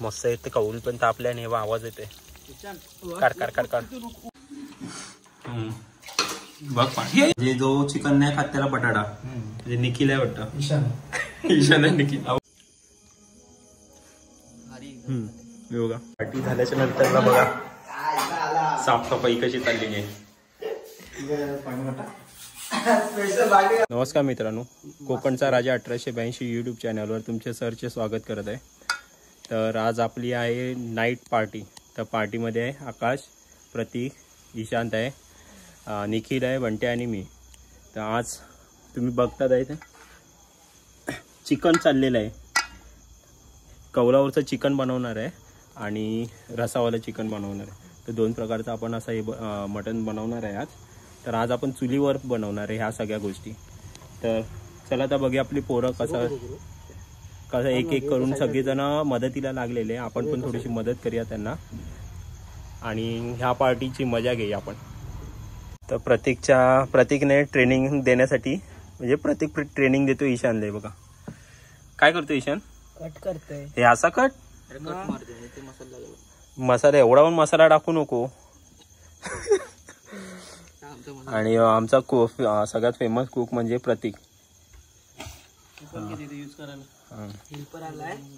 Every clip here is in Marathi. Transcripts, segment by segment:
मस्त येते, कौल पण तापल्याने हे आवाज येते कार कार कार कार. बघ जे जो चिकन नाही खात त्याला बटाटा, जे निखिल आहे वाटतं, ईशान आहे निखिल. बघा पार्टी झाल्याच्या नंतर बघा साफसफाई कशी चालली आहे. नमस्कार मित्रांनो, कोकणचा राजा 1882 यूट्यूब चॅनलवर तुमचे सरचे स्वागत करत आहे. तर आज आपली आहे नाईट पार्टी. तर पार्टीमध्ये आहे आकाश, प्रतीक, ईशांत आहे, निखिल आहे, बंटे आणि मी. तर आज तुम्ही बघतात आहे ते चिकन चाललेलं आहे. कौलावरचं चिकन बनवणार आहे आणि रसावालं चिकन बनवणार आहे. तर दोन प्रकारचं आपण असं हे मटण बनवणार आहे आज. तर आज आपण चुलीवर बनवणार आहे ह्या सगळ्या गोष्टी. तर चला तर बघूया आपली पोरं कसं एक एक करून सगळेजण मदतीला लागलेले. आपण पण थोडीशी मदत करूया त्यांना आणि ह्या पार्टीची मजा घेऊया आपण. तर प्रतीकने ट्रेनिंग देण्यासाठी, म्हणजे प्रतीक ट्रेनिंग देतो ईशानला. बघा काय करतो ईशान, कट करतोय हे असा कट मसाला, एवढा पण मसाला टाकू नको. आणि आमचा सगळ्यात फेमस कुक म्हणजे प्रतीक.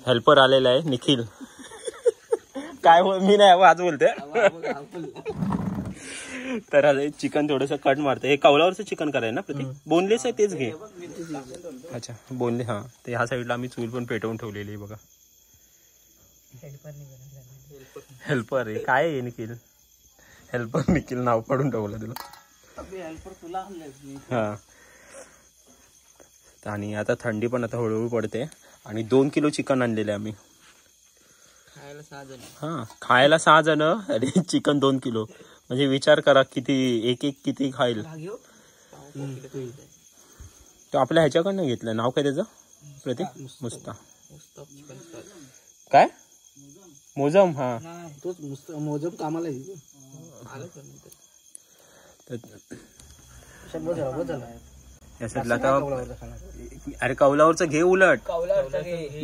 हेल्पर आलेला आहे निखिल. काय मी नाही आज बोलते. तर चिकन थोडस कट मारतं. हे कौलावरचं चिकन करायचं ना प्रतीक? बोनलेस आहे तेच घे. अच्छा बोनले. हा ते ह्या साईडला आम्ही चूल पण पेटवून ठेवलेली आहे बघा. हेल्पर आहे काय आहे निखिल? हेल्पर निखिल नाव काढून ठेवलं तुला. हा. आणि आता थंडी पण आता हळूहळू पडते आणि 2 किलो चिकन आणलेले आम्ही. खायला 6 जण आणि चिकन 2 किलो. म्हणजे विचार करा किती एक किती खाईल. तो आपल्या ह्याच्याकडनं घेतलं. नाव काय त्याचं प्रतीक? मुस्ता काय मोजम. हा तोच मोजम कामाला अरे कौलावरचं घे, उलट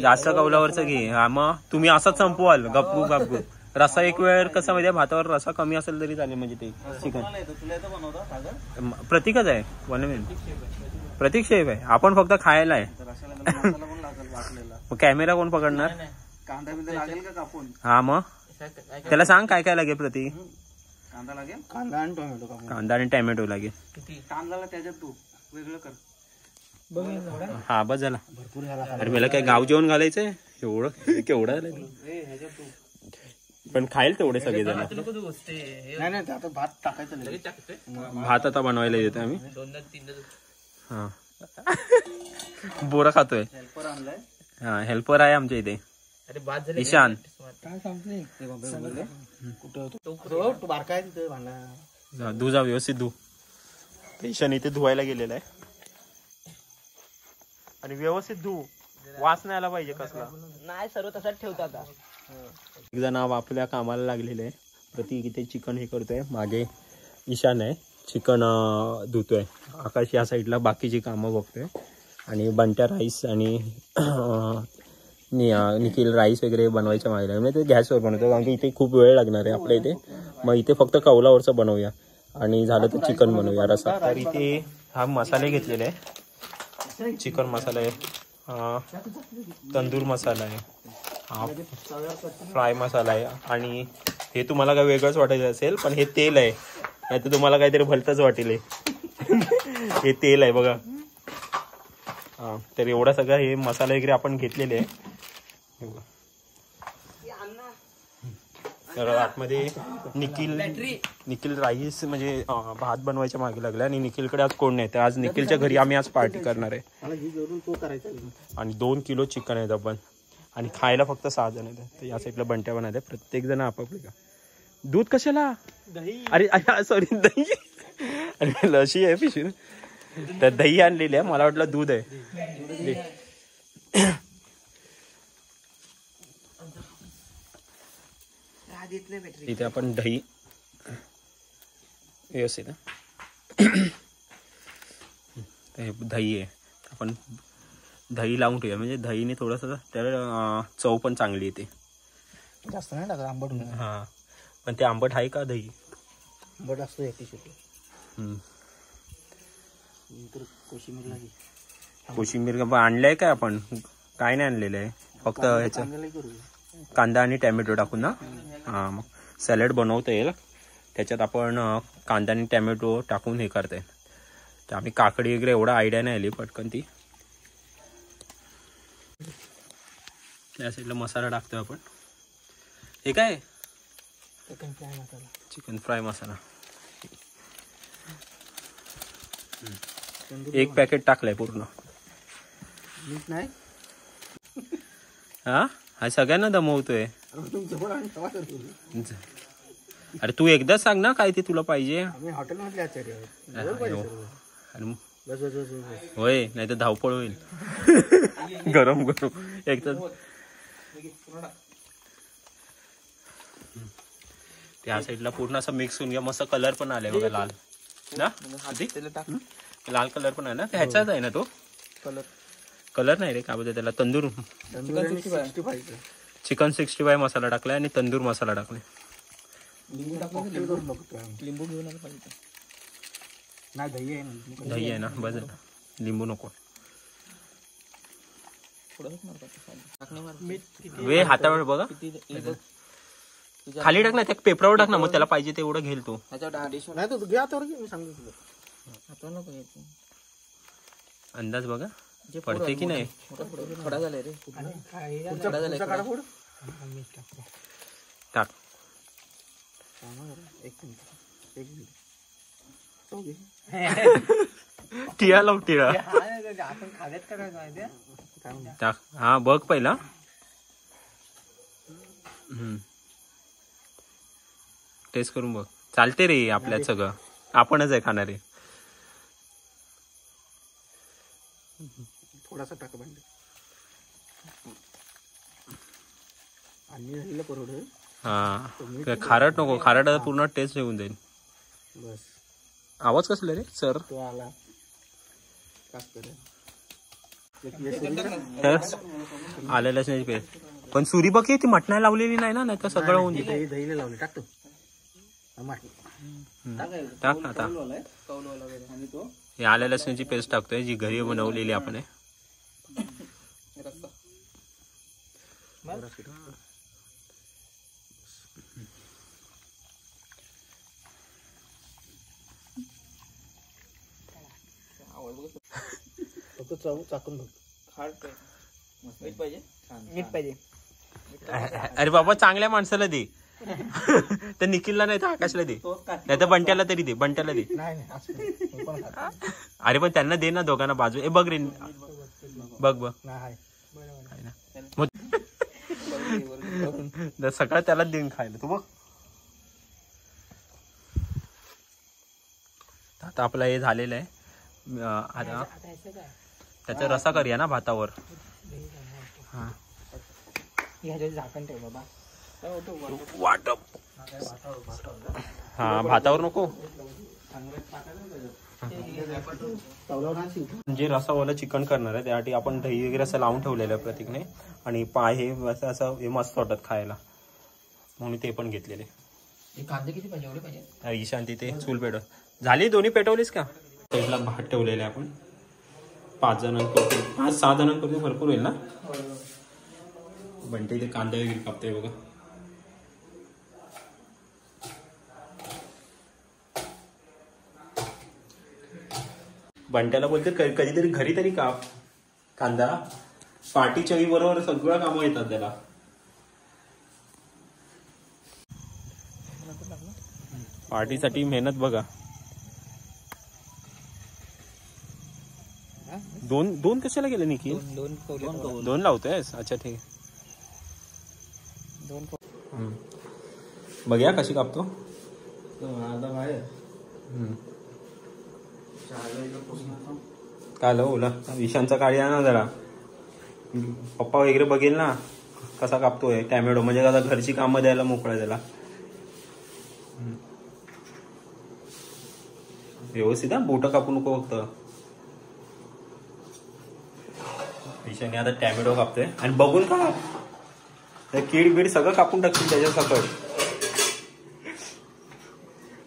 जास्त कौलावरचं घे. हा मग तुम्ही असंच संपवाल गपगू गपगू. रसा एक वेळ कसा माहिती, भातावर रसा कमी असेल तरी चालेल. म्हणजे ते चिकन प्रतीकच आहे. प्रतीक शेफ आहे. आपण फक्त खायला आहे. कॅमेरा कोण पकडणार? हा मग त्याला सांग काय काय लागेल प्रतीक. कांदा लागेल, कांदा आणि टोमॅटो. कांदा आणि टोमॅटो लागेल. कांदा त्याच्यात तू वेगळं कर. हा बस झाला. भरपूर झाला. अरे मला काय गाव जेवण घालायचंय एवढं केवढं झालं. पण खाईल तेवढे सगळे जण. भात टाकायचं. भात आता बनवायला येतो आम्ही. हा बोरा खातोय. हा हेल्पर आहे आमच्या इथे ईशान. धू जा व्यवस्थित धू. ईशान इथे धुवायला गेलेला आहे आणि व्यवस्थित धू. वास नाही आला पाहिजे कसला. नाही सर्व तसाच ठेवतो. आता एक जण आपल्या कामाला लागलेले आहे. प्रतीक इथे चिकन हे करतोय. मागे ईशान आहे चिकन धुतोय. आकाश या साईडला बाकीची कामं बघतोय. आणि बंट्या राईस आणि निखिल राईस वगैरे बनवायच्या मागेला. म्हणजे ते गॅसवर बनवतो कारण की इथे खूप वेळ लागणार आहे आपल्या इथे. मग इथे फक्त कौलावरचं बनवूया आणि झालं तर चिकन बनवूया रसा. तर इथे हा मसाले घेतलेले आहे. चिकन मसाला आहे, तंदूर मसाला आहे, हा फ्राय मसाला आहे. आणि हे तुम्हाला काय वेगळंच वाटायचं असेल पण हे तेल आहे. नाही तर तुम्हाला काहीतरी भलतंच वाटेल. हे तेल आहे बघा. हा तर एवढा सगळं हे मसाला वगैरे आपण घेतलेले आहे. तर आतमध्ये निखिल राईस म्हणजे भात बनवायच्या मागे लागला. आणि निखिलकडे आज कोण नाही. तर आज निखिलच्या घरी आम्ही आज पार्टी करणार आहे. आणि 2 किलो चिकन आहेत आपण. आणि खायला फक्त 6 जण आहेत. तर या साईडला बंट्या बनायचं. प्रत्येक जण आपापले का. दूध कशाला? अरे सॉरी दही. अरे लशी आहे पिशवी. तर दही आणलेली आहे. मला वाटलं दूध आहे. इथे आपण दही व्यवस्थित दही आहे. आपण दही लावून ठेवूया म्हणजे दहीने थोडंसं त्याला चव पण चांगली येते. जास्त नाही टाकत आंबट होणार. हा पण ते आंबट आहे का दही? आंबट असतो एकटी शेवटी. हम्म. नंतर कोशिंबीरला घे. कोशिंबीर का आणलंय काय आपण? काय नाही आणलेलं आहे, फक्त ह्याचं कांद्यालाही करू. कांदा आणि टॅमॅटो टाकून ना. हा मग सॅलड बनवता येईल. त्याच्यात आपण कांदा आणि टॅमॅटो टाकून हे करता येईल. तर आम्ही काकडी वगैरे एवढा आयडिया नाही आली पटकन ती. त्या साईडला मसाला टाकतोय आपण. हे काय? चिकन फ्राय मसाला. चिकन फ्राय मसाला 1 पॅकेट टाकलंय पूर्ण. मीठ नाही. हा सगळ्यांना दमवतोय. तुमचं पण आणि तवा करतो. अरे तू एकदाच सांग ना काय ते तुला पाहिजे. आम्ही हॉटेलमधले आचार्य आहोत. बस बस बस बस. होय नाही तर धावपळ होईल. गरम गरम एकदा त्या साईडला पूर्ण असं मिक्स होऊन घ्या. मस्त कलर पण आलाय बघा लाल ना. लाल कलर पण आहे ना. ह्याचाच आहे ना तो कलर नाही रे. काय बोलते त्याला? तंदूर. चिकन 65 मसाला टाकलाय आणि तंदूर मसाला टाकलाय. लिंबू घेऊन आलं पाहिजे. नाही दही आहे ना. दही आहे ना बस. लिंबू नको. वे हातावर बघा खाली टाक ना. त्या पेपरावर टाक ना. मग त्याला पाहिजे तेवढं घेईल तो. नाही तो घ्या तर मी सांगतो तुला. अंदाज बघा पडते की नाही. थोडा झालाय रे. टाक. टिळा लाव टिळा. आपण खाद्यात करायचं. टाक. हा बघ पहिला. टेस्ट करून बघ. चालते रे आपल्यात सगळं. आपणच आहे खाणारे. थोडासा टाक पाहिजे. आणि राहिलं परवड. हा खारट नको. खारट पूर्ण टेस्ट येऊन जाईल. बस. आवाज कसला रे सर? तो आला. आलेलं नाही पेस्ट. पण सुरी बघ ती मटणाला लावलेली नाही ना. नाही तर सगळं होऊन जाईल. दहीला लावले टाकतो. टाक आता. हे आल्या लसणाची पेस्ट टाकतोय जी घरी बनवलेली आपण आहे. चाकून बघ. मीठ पाहिजे. मीठ पाहिजे. अरे बाबा चांगल्या माणसाला दे. तर निखिलला नाही तर आकाशला दे. नाही तर बंट्याला तरी दे. बंट्याला दे. अरे पण त्यांना दे ना दोघांना बाजू. ए बघ रे. बघ बघ सकाळ त्यालाच देऊन खायला. तू बघ. आता आपलं हे झालेलं आहे. आता त्याचा रसा करूया ना भातावर. झाकण ठेव बाबा. वाटप. हा भातावर नको. जे रसावाला चिकन करणार आहे त्यासाठी आपण दही वगैरे असं लावून ठेवलेलं आहे प्रतीकने. आणि पाय हे असं हे मस्त वाटत खायला म्हणून ते पण घेतलेले. कांदे किती पाहिजे? एवढे पाहिजे. ईशान तिथे चूल पेटव झाली. दोन्ही पेटवलीस का? त्याला भात ठेवलेले आपण 5 जणांपुरते. 5-6 जणांपुरते भरपूर होईल ना. बंटे ते कांदा वगैरे कापते बघा. बंट्याला बोलते कधीतरी घरी तरी काप कांदा. पार्टी चवी बरोबर सगळं कामं येतात त्याला. पार्टीसाठी मेहनत बघा. दोन कशाला गेले निखिल? दोन लावतोयस. अच्छा ठीक आहे. बघूया कशी कापतो. काय ओला ईशानचा काळी आहे ना जरा. पप्पा वगैरे बघेल ना कसा कापतोय टॅमॅटो. म्हणजे कसा घरची कामं द्यायला मोकळा त्याला. व्यवस्थित बोट कापू नको फक्त. ईशाने आता टॅमॅटो कापतोय आणि बघून का कीड बीड सगळं कापून टाकतील त्याच्या सकट.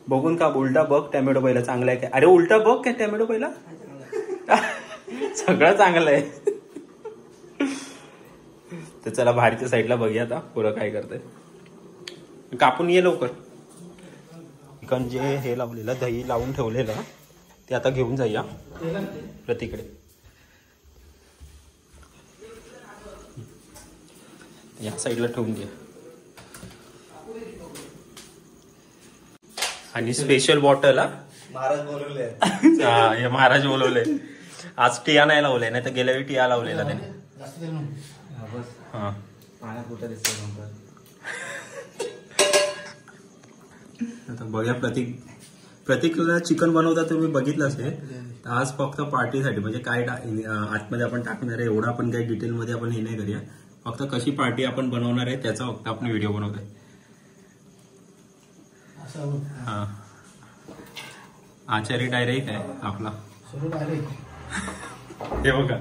बघून का उलटा बघ टॅमॅटो पहिला चांगला आहे काय. अरे उलटा बघ काय टॅमॅटो पहिला सगळं चांगलं आहे. तर चला बाहेरच्या साईडला बघूया आता पुरं काय करतंय. कापून ये लवकर. चिकन जे हे लावलेलं दही लावून ठेवलेलं ते आता घेऊन जाऊया प्रतीकडे. या साईडला ठेवून घ्या. आणि स्पेशल बॉटल महाराज बोलवले. हे महाराज बोलवले. आज टिया नाही लावले, नाही तर गेल्या वेळी टिया लावलेला त्याने. हा आता बघूया. प्रतीकला चिकन बनवता तुम्ही बघितलं असेल. आज फक्त पार्टीसाठी म्हणजे काय आतमध्ये आपण टाकणार आहे एवढं आपण काही डिटेलमध्ये आपण हे नाही करूया. फक्त कशी पार्टी आपण बनवणार आहे त्याचा फक्त आपण व्हिडिओ बनवतोय. हा आचारी डायरेक्ट आहे आपला. हे बघा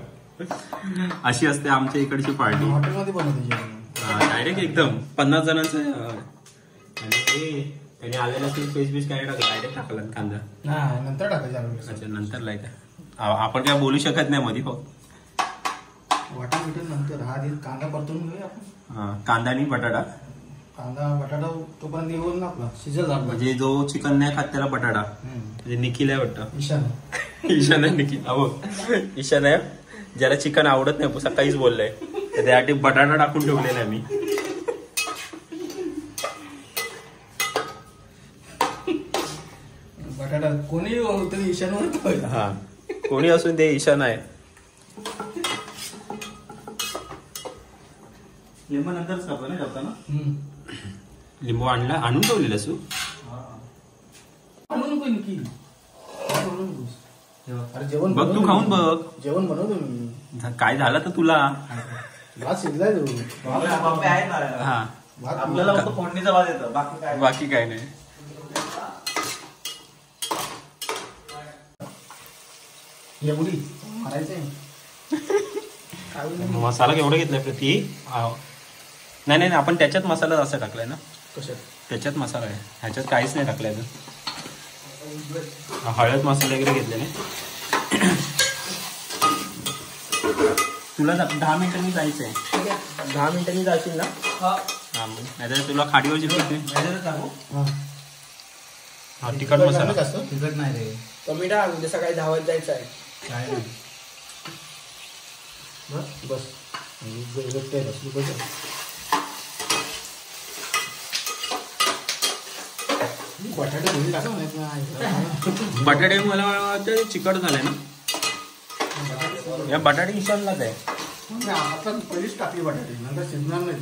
अशी असते आमच्या इकडची पार्टी. डायरेक्ट एकदम 50 जणांचं. त्याने आलेला पेस्ट बीस काय टाकलं डायरेक्ट टाकला कांदा नंतर टाकायचं. अच्छा नंतर लायक आपण काय बोलू शकत नाही मध्ये फक्त वाटण बिटन नंतर. हा कांदा परतून घेऊया आपण. कांदा आणि बटाटा. कांदा बटाटा तोपर्यंत येऊन ना आपला शिजल झाला. म्हणजे जो चिकन नाही खात त्याला बटाटा. म्हणजे निखिल आहे वाटतं. ईशान आहे निखिल. अहो ईशान आहे ज्याला चिकन आवडत नाही सकाळीच बोललंय त्यासाठी बटाटा टाकून ठेवलेला आहे मी. बटाटा कोणी तरी ईशानवर. हा कोणी असून ते ईशान आहे. लिंबू नंतरच टाकतो ना टाकताना. लिंबू आणून ठेवलेलं असू. अरे जेवण बघ तू खाऊन बघ. जेवण बनवतो मी. काय झालं तर तुला. भात शिजलाय तू. हा आपल्याला फोडणीचा भात येतो बाकी काय नाही. एवढी मारायचंय. मसाला केवढा घेतलाय प्रती. नाही नाही आपण त्याच्यात मसाला जास्त टाकलाय ना. कशात. त्याच्यात मसाला आहे ह्याच्यात काहीच नाही टाकलाय. हळद मसाला वगैरे घेतले नाही. तुला 10 मिनिटांनी जायचंय. 10 मिनिटांनी जाशील ना. हा नाही तुला खाडीवर जिथे हा तिखट मसाला. तिखट नाही रे. कमी टाक म्हणजे सकाळी 10 वाजता जायचं आहे. काय नाही बस. बटाटे घेऊन टाका. बटाटे मला वाटतं चिकट झालंय ना. या बटाटे ईशानलाच आहे. आपण पहिलीच टाकली बटाटे नंतर शिजणार नाही.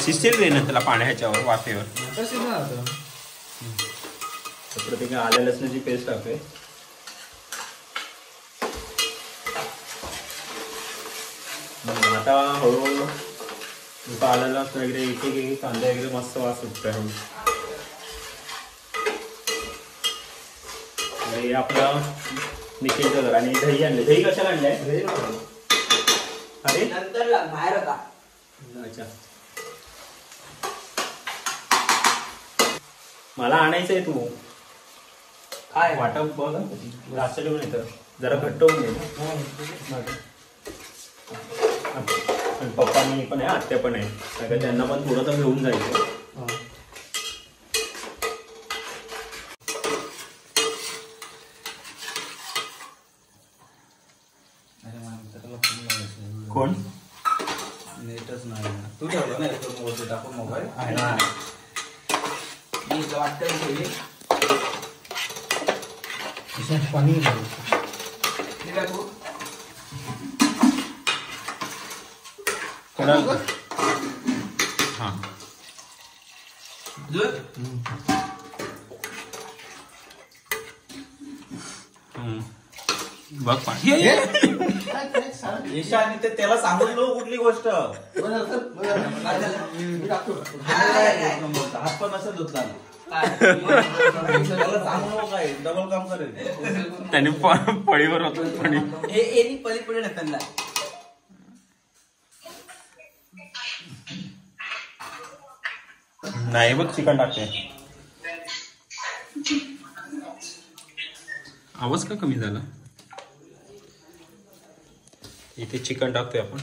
शिजतील रे ना त्याला पाण्याच्यावर वाफेवर. नंतर शिजणार आता. प्रत्येक आल्या लसणाची पेस्ट टाकते. आता हळूहळू आलं लसूण वगैरे एक एक कांदा वगैरे मस्त वास सुटतोय. हे आपलं निखिलचं घर. आणि दही आणले. दही कशाला आणलंय. अरे नंतर बाहेर होता. अच्छा मला आणायचंय. तू काय वाटप बघ जास्त घेऊन येतं जरा घट्ट होऊन येईल. पप्पांनी पण आहे आत्या पण आहे सगळं त्यांना पण थोडं तर घेऊन जायचं. कोण नेटच नाही. तू ठेवलं ना टाकून मोबाईल पाणी. हा बघ पाणी. ईशान त्याला सांगून लो कुठली गोष्ट. हात पण असं धुतला. सांगू काय डबल काम करेल. त्याने पळीवर होतो. पळी हे पळी पडे त्यांना नाही बघ चिकन टाकते. आवाज का कमी झाला. इथे चिकन टाकतोय आपण.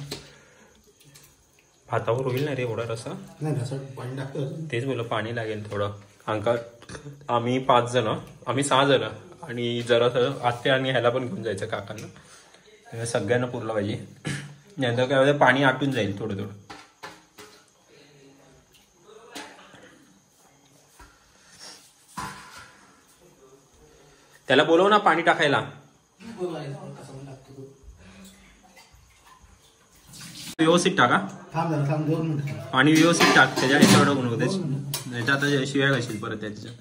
भातावर होईल ना रे एवढा रसा. पाणी टाकतो. तेच बोल पाणी लागेल थोडं. अंका आम्ही 5 जण, आम्ही 6 जण आणि जरा आत्या आणि ह्याला पण घेऊन जायचं काकांना. सगळ्यांना पुरलं पाहिजे. नंतर काय होतं पाणी आटून जाईल थोडं थोडं. त्याला बोलव ना पाणी टाकायला. व्यवस्थित टाका. थांब 2 मिनिटं. पाणी व्यवस्थित टाक. त्याच्या ह्याच्यावर नको त्याच आता शिवाय घाशील परत त्याच्या.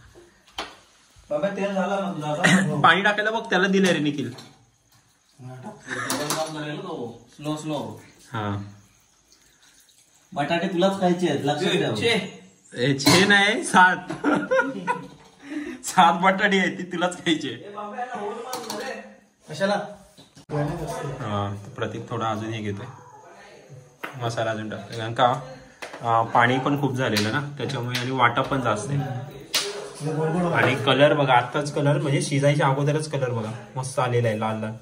पाणी टाकायला बघ त्याला दिलंय रे निखिल. Slow slow. हा बटाटे तुलाच खायचे आहेत लक्षात ठेव. छे नाही 7 बटाटे आहेत ती तुलाच खायचे. कशाला. हा प्रतीक थोडा अजून हे घेतोय. मसाला अजून टाकतोय कारण का पाणी पण खूप झालेलं ना त्याच्यामुळे आणि वाटा पण जास्त आहे. आणि कलर बघा आत्ताच कलर म्हणजे शिजायच्या अगोदरच कलर बघा मस्त आलेला आहे लाल लाल.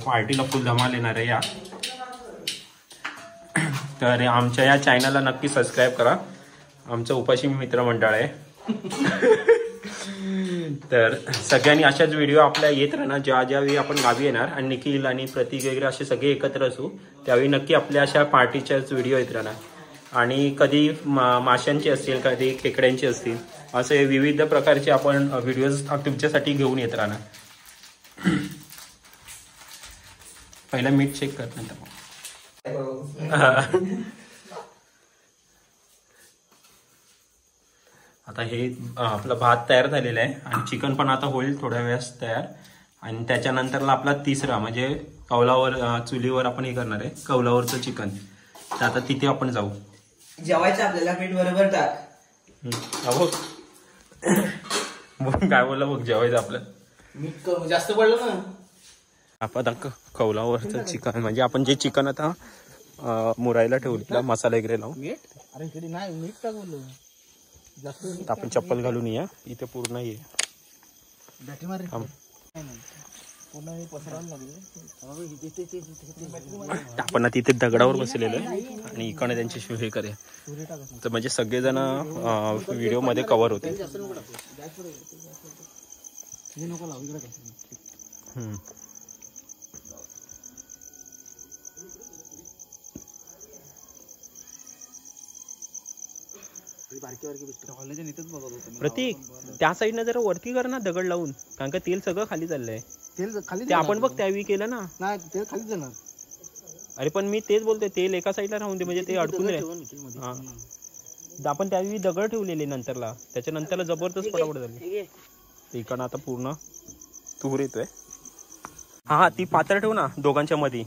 पार्टीला फुल धमाल येणार आहे या. तर आमच्या या चॅनलला नक्की सबस्क्राईब करा. आमचं उपाशी मित्रमंडळ आहे. तर सगळ्यांनी अशाच व्हिडिओ आपल्या येत राहणार ज्यावेळी आपण गावी येणार आणि निखिल आणि प्रतीक वगैरे असे सगळे एकत्र असू त्यावेळी नक्की आपल्या अशा पार्टीच्याच व्हिडिओ येत राहणार. आणि कधी माशांचे असतील कधी खेकड्यांचे असतील असे विविध प्रकारचे आपण व्हिडिओज तुमच्यासाठी घेऊन येत राहणार. पहिला मीठ चेक कर नंतर. आता हे आपला भात तयार झालेला आहे आणि चिकन पण आता होईल थोड्या वेळास तयार. आणि त्याच्यानंतरला आपला तिसरा म्हणजे कौलावर चुलीवर आपण हे करणार आहे कौलावरचं चिकन. तर आता तिथे आपण जाऊ. जेवायचं आपल्याला मीठ बरोबर टाक. बघ काय बोलला बघ जेवायचं आपलं. मीठ जास्त पडलं ना. आपण कौलावरचं चिकन म्हणजे आपण जे चिकन आता मुरायला ठेवलेला मसाला वगैरे लावून. अरे इकडे नाही मीठ टाक बोललो. आपण चप्पल घालून या इथे पूर्ण ये. आपण तिथे दगडावर बसलेलो आहे आणि इकडे त्यांची हे करूया तर म्हणजे सगळेजण व्हिडिओ मध्ये कव्हर होते. प्रतीक त्या साईडनं जरा वरती कर ना दगड लावून कारण का तेल सगळं खाली चाललंय. तेल खाली ते आपण बघ त्यावेळी केलं ना. नाही तेल खाली जाणार. अरे पण मी तेच बोलतोय तेल एका साईडला राहून दे म्हणजे ते अडकून दे. आपण त्यावेळी दगड ठेवलेले नंतरला त्याच्यानंतरला जबरदस्त पटापट झाली. इकडं आता पूर्ण तूर येतोय. हा ती पातळ ठेव ना दोघांच्या मध्ये.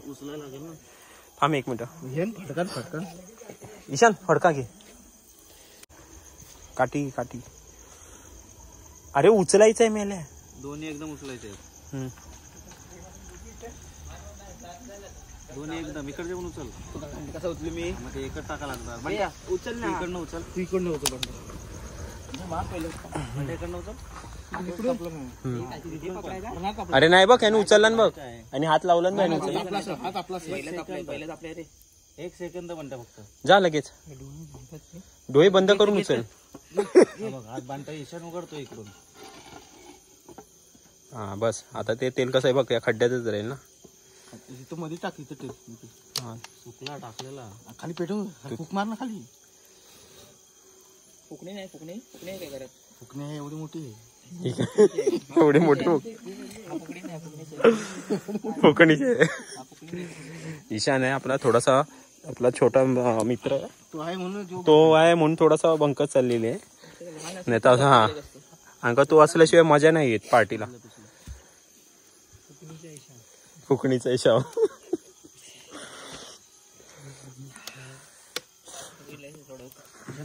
थांब 1 मिनिट. फटकन ईशान फडका घे. काठी काठी. अरे उचलायचंय मेल्या. दोन्ही एकदम उचलायचे. दोन्ही एकदम इकडे पण उचल. कसं उचलू मी मग ते एकच टाका लागणार. उचल ना इकडनं उचल. तू इकडनं उचल. इकडनं उचल. अरे नाही बघ याने उचलला ना बघ आणि हात लावला ना. हात आपला पहिलेच आपल्या रे. 1 सेकंद म्हणता फक्त. जा लगेच डोळे बंद करून उचल. हात बांधता ईशान उघडतो इकडून. हा बस आता ते तेल कसं आहे बघ या खड्ड्यातच राहील ना. इथं मध्ये टाक इथं तेल. सुकला टाकलेला खाली पेटवून फुक मार ना खाली. फुकणे नाही काय करत. फुकणे एवढी मोठी आहे. एवढी मोठी कोकणीचे. ईशान आहे आपला थोडासा आपला छोटा मित्र. तो आहे म्हणून थोडासा बंकच चाललेली आहे. नाही तर हा अंका तो असल्याशिवाय मजा नाही येत पार्टीला. फुकणीचा इशाव.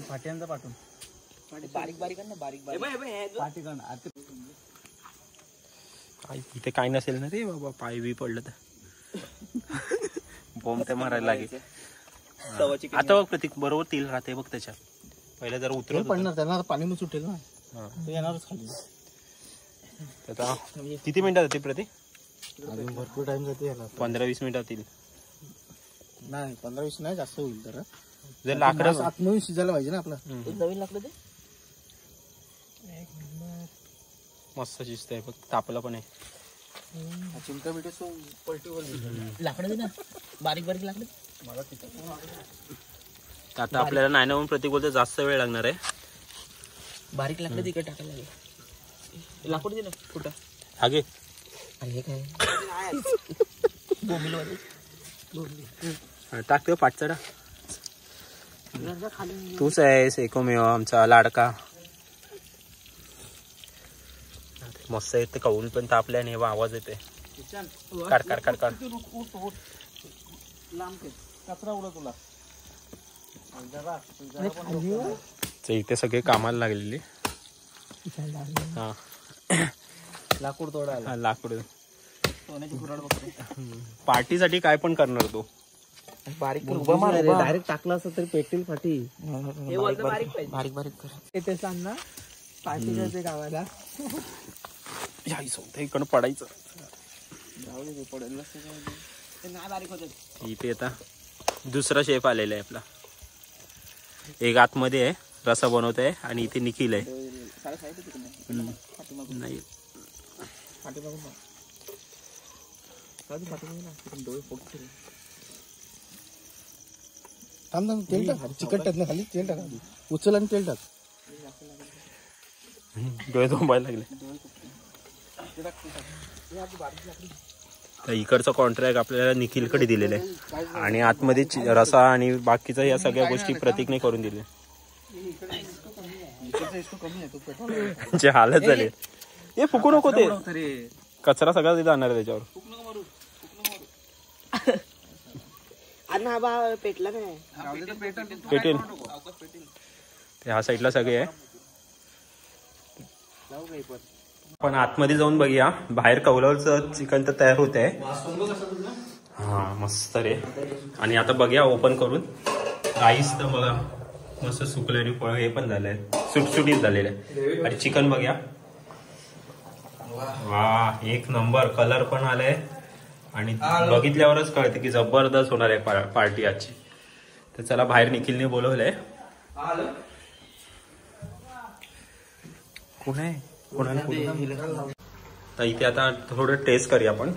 पाट्यांचा पाठवून बारीक बारीक ना बारीक इथे काय नसेल ना रे बाबा पाय बी पडलं तर बॉम्ब ते मारायला लागेल. आता बघ प्रतीक बरोबर तेल राहते बघ त्याच्यात. पहिले जरा ते उतरत पडणार, त्यांना आता पाणी सुटेल ना, हा. ते येणारच खाली. आता किती मिनिटात होती प्रति? अजून भरपूर टाइम जाते याला. 15-20 मिनिटात येईल. नाही 15-20 नाही, जास्त होईल. तर जर लाकडं आतमध्ये शिजायला पाहिजे ना आपला. नवीन लागलं ते मस्त शिजतंय, फक्त तापला पण आहे. चिमटा बिटे पलटीवर लाकडं दे ना, बारीक बारीक लाकडं. मला तिथे आता आपल्याला नाही ना म्हणून प्रतीक बोलतो जास्त वेळ लागणार आहे. बारीक लाकडं तिकडे टाकायला लागेल. लाकूड दे ना कुठं. आगे अरे काय बोंबील वाले. टाकतो पाटचडा. तूच आहेस एकमेव आमचा लाडका. मस्त येते, कौल पण तापले आणि आवाज येते. काढ काढ काढ काढ. कचरा उडत तुला. इथे सगळे कामाला लागलेले. हा लाकूड तोडायला. लाकूड. सोन्याची कुराड बघतो. पार्टीसाठी काय पण करणार तू. बारीक डायरेक्ट टाकला असं तरी पेटेल फाटी. बारीक बारीक कर. ते सांग ना, पार्टी करते गावाला. इकडं पडायचं. नाही बारीक होत. इथे आता दुसरा शेफ आलेला आहे आपला. एक आतमध्ये आहे, रसा बनवत आहे, आणि इथे निखिल आहे. नाही तेल टाक, चिकट टाक ना खाली, तेल टाक, उचल आणि तेल टाक. डोळे झोंबायला लागले. तर इकडचा कॉन्ट्रॅक्ट आपल्याला निखिलकडे दिलेला आहे, आणि आतमध्ये रसा आणि बाकीच्या या सगळ्या गोष्टी प्रतीकने करून दिल्या. जे हालत झाले. हे फुकू नको, ते कचरा सगळा तिथे जाणार आहे त्याच्यावर. पेटला नाही पेटेल. ह्या साईडला सगळे आहे. पण आतमध्ये जाऊन बघूया. बाहेर कौलाचं चिकन तर तयार होत आहे. हा मस्त रे. आणि आता बघूया ओपन करून. राईस तर बघा मस्त सुकले आणि फळ हे पण झालंय, सुटसुटीत झालेलं आहे. आणि चिकन बघूया. वा एक नंबर. कलर पण आलाय, आणि बघितल्यावरच कळते की जबरदस्त होणार आहे पार्टी आजची. तर चला, बाहेर निखिलने बोलवलंय. कोण आहे? तर इथे आता थोडं टेस्ट करूया आपण.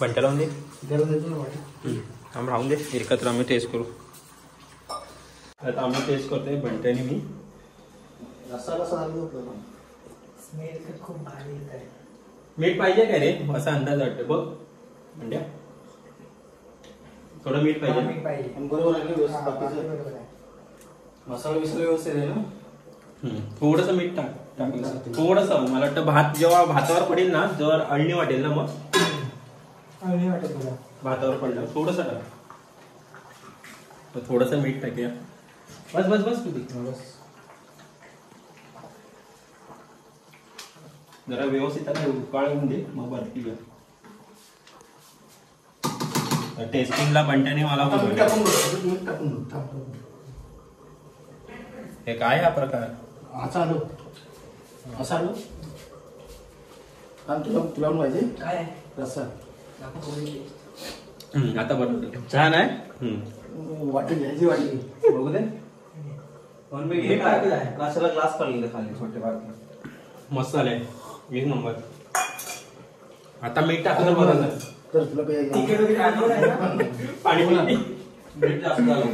बंटा लावून दे. आम्ही राहून दे, एकत्र आम्ही टेस्ट करू. आता आम्ही टेस्ट करतोय बंट्याने मी. मीठ पाहिजे काय रे? असा अंदाज वाटतो बघ बंट्या. थोडं मीठ पाहिजे. बरोबर आहे. मसाला विसला व्यवस्थित आहे ना. थोडस मीठ टाक. थोडस. मला वाटतं भात जेव्हा भातावर पडेल ना, जेव्हा अळणी वाटेल ना, मग भातावर पडलं थोडस टाक. थोडस मीठ टाकूया. बस बस बस किती. जरा व्यवस्थित आता उकाळून दे, मग वरती घ्या. टेस्टिंगला बंट्याने मला हे काय हा प्रकार. असा आलो तुला पाहिजे काय रस्सा. आता बरोबर छान आहे. वाटी घ्यायची, वाटी बघू दे. रसाला ग्लास पडलेले खाली छोटे बारके. मस्त आले, एक नंबर. आता मीठ टाकलं बघा तर तुला पाणी मीठ जास्त झालं.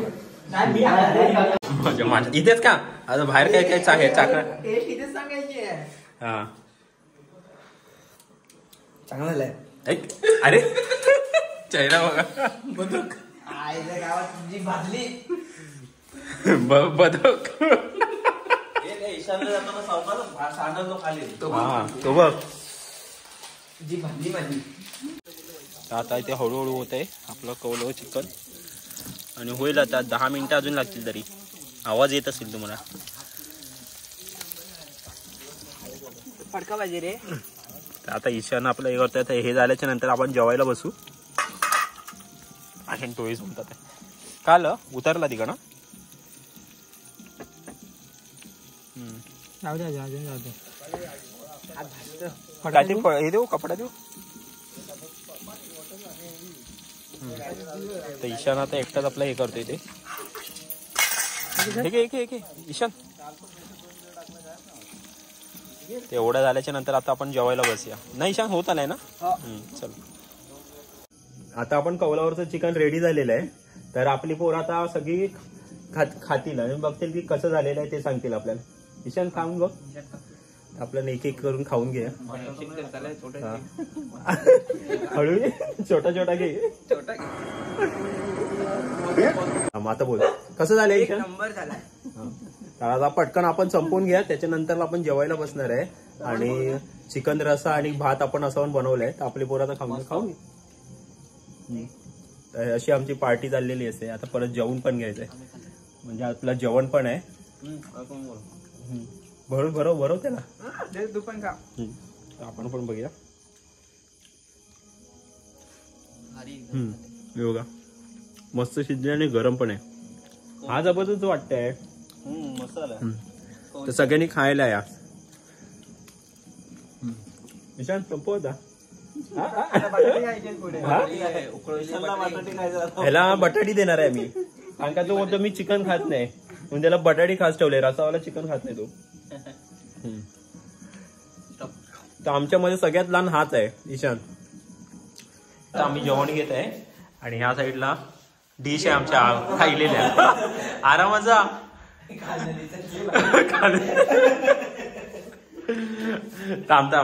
माझ्या इथेच का? आता बाहेर काय काय आहे चाकणा. हा चांगलं झालंय. अरे चेहरा बघा. गावात जी भाजली बदक. ईशान्य जाताना सावकाश सांडल खाली. हा तो बघ. जी भाजली माझी. आता इथे हळूहळू होत आहे आपलं कौलं चिकन, आणि होईल आता 10 मिनिटं अजून लागतील. तरी आवाज येत असेल तुम्हाला. फडका पाहिजे रे. आता ईशान आपलं हे करतात. हे झाल्याच्या नंतर आपण जेवायला बसू. आणि टोळीच म्हणतात काल उतरला तिकडं. जाऊ द्या जाऊ द्या काय ते हे देऊ कपडा देऊ. तर ईशान आता एकटाच आपला हे करतोय ते. ईशान ते एवढं झाल्याच्या नंतर आता आपण जेवायला बसूया. नाही ईशान होत आलाय ना. चल आता आपण कौलावरचं चिकन रेडी झालेलं आहे. तर आपली पोरं आता सगळी खातील आणि बघतील की कसं झालेलं आहे ते सांगतील आपल्याला. ईशान खाऊन बघ. आपल्याला एक एक करून खाऊन घे. हळू छोटा छोटा घे. आता बोल कसं झालंय. तर आता पटकन आपण संपवून घ्या. त्याच्यानंतर आपण जेवायला बसणार आहे. आणि चिकन रस्सा आणि भात आपण असं पण बनवलंय. तर आपली पोरं आता खाऊन तर अशी आमची पार्टी चाललेली असते. आता परत जेवण पण घ्यायचंय. म्हणजे आपलं जेवण पण आहे. बरोबर त्याला आपण पण बघूया. बघा मस्त शिजले आणि गरम पण आहे. हा जबरदस्त वाटतंय. तर सगळ्यांनी खायला या. ईशान संपव होता. ह्याला बटाटी देणार आहे मी. कारण का तो बोलतो मी चिकन खात नाही म्हणून त्याला बटाटी खास ठेवले. रसावाला चिकन खात नाही तो. तर आमच्यामध्ये सगळ्यात लहान हाच आहे ईशान. तर आम्ही जेवण घेत आहे. आणि ह्या साईडला डिश आहे आमच्या खाईलेल्या. आरामाचा थांब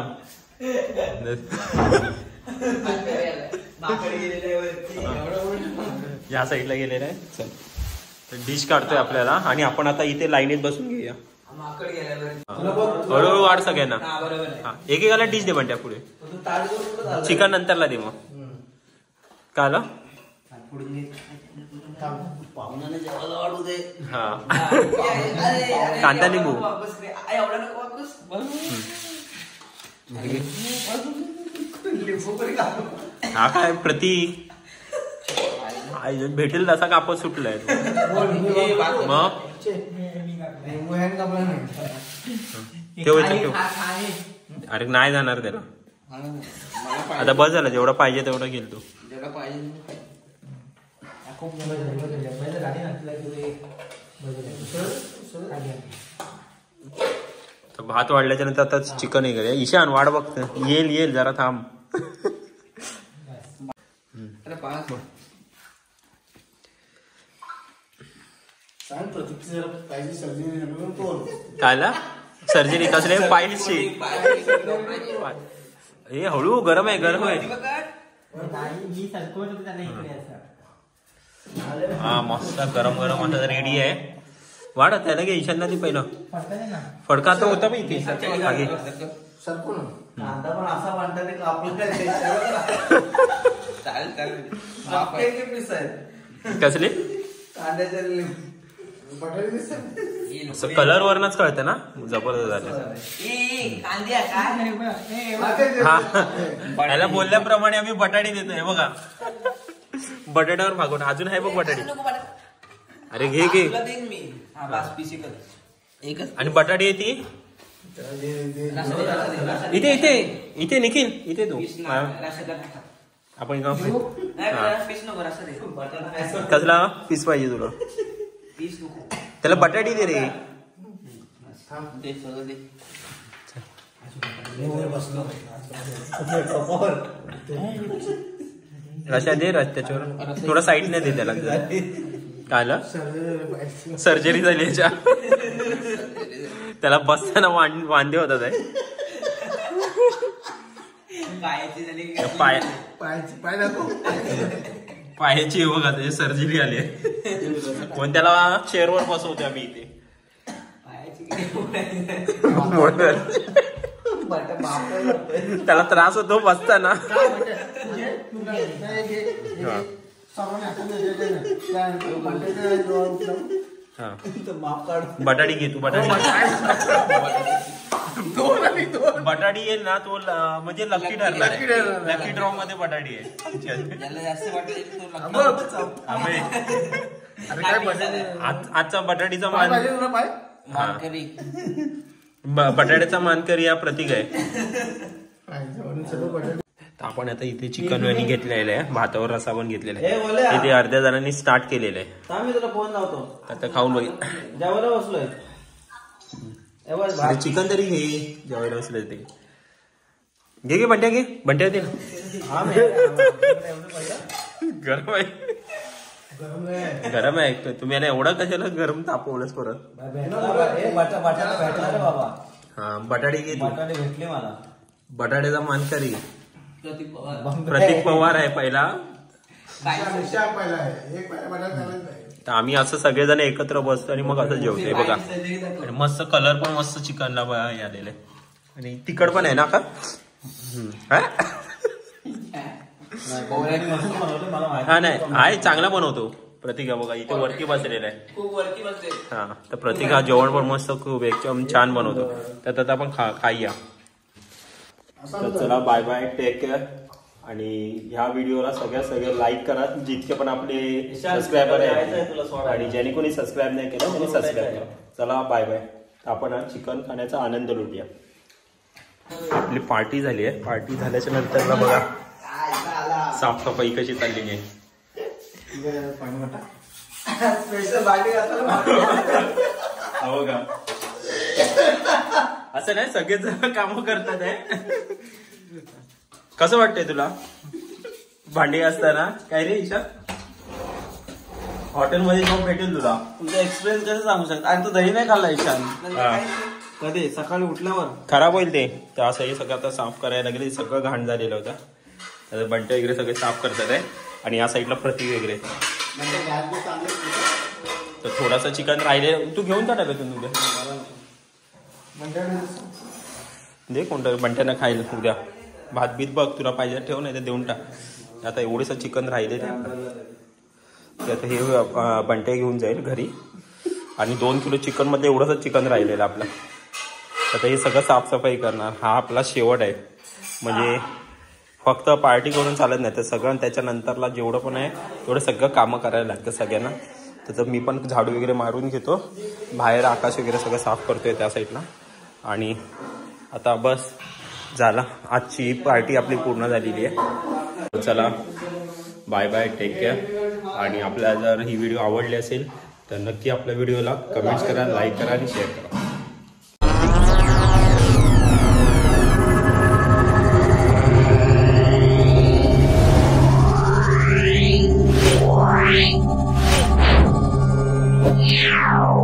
या साईडला गेलेलं आहे. चल तर डिश काढतोय आपल्याला. आणि आपण आता इथे लाईनीत बसून घेऊया. हळूहळू वाढ सगळ्यांना. एकेकाला डिश दे म्हणत्या पुढे. चिकन नंतरला दे. मग काय आलं हा कांदा लिंबू. हा काय प्रतीक भेटेल तसा कापत सुटलाय. मग ठेव. अरे नाही जाणार त्याला. आता बस झालं. जेवढं पाहिजे तेवढं गेल तू. भात वाढल्याच्या नंतर आता चिकन हे करूया. ईशान वाढ बघत. येईल जरा थांब. कायला सर्जरी कसले पायलची. हे हळू गरम आहे. हा मस्त गरम आता रेडी आहे. वाढ त्याला घे. ईशानला ती पहिलं फडका तर होता बी इथे. कसले कलर वरनच कळतं ना. जबरदस्त झालं. याला बोलल्याप्रमाणे आम्ही बटाटी देतोय बघा. बटाट्यावर भागून अजून आहे बघ बटाटी. अरे घे आणि बटाटी येते इथे निखिल. इथे तू आपण कसला पीस पाहिजे तुला. त्याला बटाटी दे रे. रशा दे. त्याच्यावर थोडा साईडने दे त्याला. कायला सर्जरी झाली याच्या. त्याला बसताना वांदे होतात. पायाची बघा त्याची सर्जरी आली आहे. पण त्याला चेअरवर बसवते आम्ही इथे. त्याला त्रास होतो बसताना. बटाटी घे तू. बटाटी येईल ना तो म्हणजे लकी ठरणार. लकी ड्रॉ मध्ये बटाटी आहे. आजचा बटाटीचा मान मानकरी बटाट्याचा मानकरी हा प्रतीक आहे. आपण आता इथे चिकन वेणी घेतलेलं आहे, भातावर रसा पण घेतलेला आहे. इथे अर्ध्या जणांनी स्टार्ट केलेलं आहे. मी तुला फोन लावतो आता खाऊन बघ. जेवायला बसलोय. चिकन तरी घे, जेवायला बसलं ते घे. घे बंट्या, घे बंट्या ते गरम आहे, गरम आहे. तुम्ही याला एवढा कशाला गरम तापवलंच परत. हा बटाटे घे, भेटले मला. बटाट्याचा मानकरी प्रतीक पवार आहे पहिला. तर आम्ही असं सगळेजण एकत्र बसतो आणि मग असं जेवतोय बघा. आणि मस्त कलर पण मस्त चिकनला आलेलं आहे आणि तिखट पण आहे ना का. हा नाही आहे, चांगला बनवतो प्रतीक. बघा इथे वरती बसलेला आहे. हा तर प्रतीक हा जेवण पण मस्त खूप एकदम छान बनवतो. तर आता आपण खाईया. तर चला बाय बाय, टेक केअर. आणि ह्या व्हिडिओला सगळे लाईक करा, जितके पण आपले सबस्क्रायबर आहेत. आणि ज्याने कोणी सबस्क्राईब नाही केलं त्यांनी सबस्क्राईब करा. चला बाय बाय. आपण चिकन खाण्याचा आनंद लुटूया. आपली पार्टी झाली आहे. पार्टी झाल्याच्या नंतर बघा साफसफाई कशी चाललेली आहे. हो का, असं नाही सगळेच काम करतात आहे. कसं वाटतंय तुला भांडी असताना? काय रे ईशा, हॉटेलमध्ये जाऊन भेटेल तुला. तुझा एक्सपिरियन्स कसं सांगू शकता? आणि तू दही नाही खाल्ला ईशान कधी? सकाळी उठल्यावर खराब होईल ते. तर असं हे सगळं आता साफ करायला लागले. सगळं घाण झालेलं होतं. आता बंटे वगैरे सगळे साफ करतात आहे. आणि या साईडला प्रतीक वगैरे. तर थोडासा चिकन राहिले, तू घेऊन जा डब्यातून उद्या. दे कोणतं बंट्यानं खायला उद्या. भात बीत बघ तुला पाहिजे ठेव, नाही तर देऊन टाक. आता एवढेसं चिकन राहिले ते आता हे बंट्या घेऊन जाईल घरी. आणि 2 किलो चिकन मध्ये एवढंसं चिकन राहिलेलं आपलं. आता हे सगळं साफसफाई करणार. हा आपला शेवट आहे. म्हणजे फक्त पार्टी करून चालत नाही, तर सगळं त्याच्यानंतरला जेवढं पण आहे तेवढं सगळं कामं करायला लागतं सगळ्यांना. त्याचं मी पण झाडू वगैरे मारून घेतो. बाहेर आकाश वगैरे सगळं साफ करतोय त्या साईडला. आणि आता बस झाला, आजची पार्टी आपली पूर्ण झालेली आहे. चला बाय बाय, टेक केअर. आणि आपल्याला जर ही व्हिडिओ आवडली असेल तर नक्की आपल्या व्हिडिओला कमेंट्स करा, लाईक करा आणि शेअर करा. Yeah.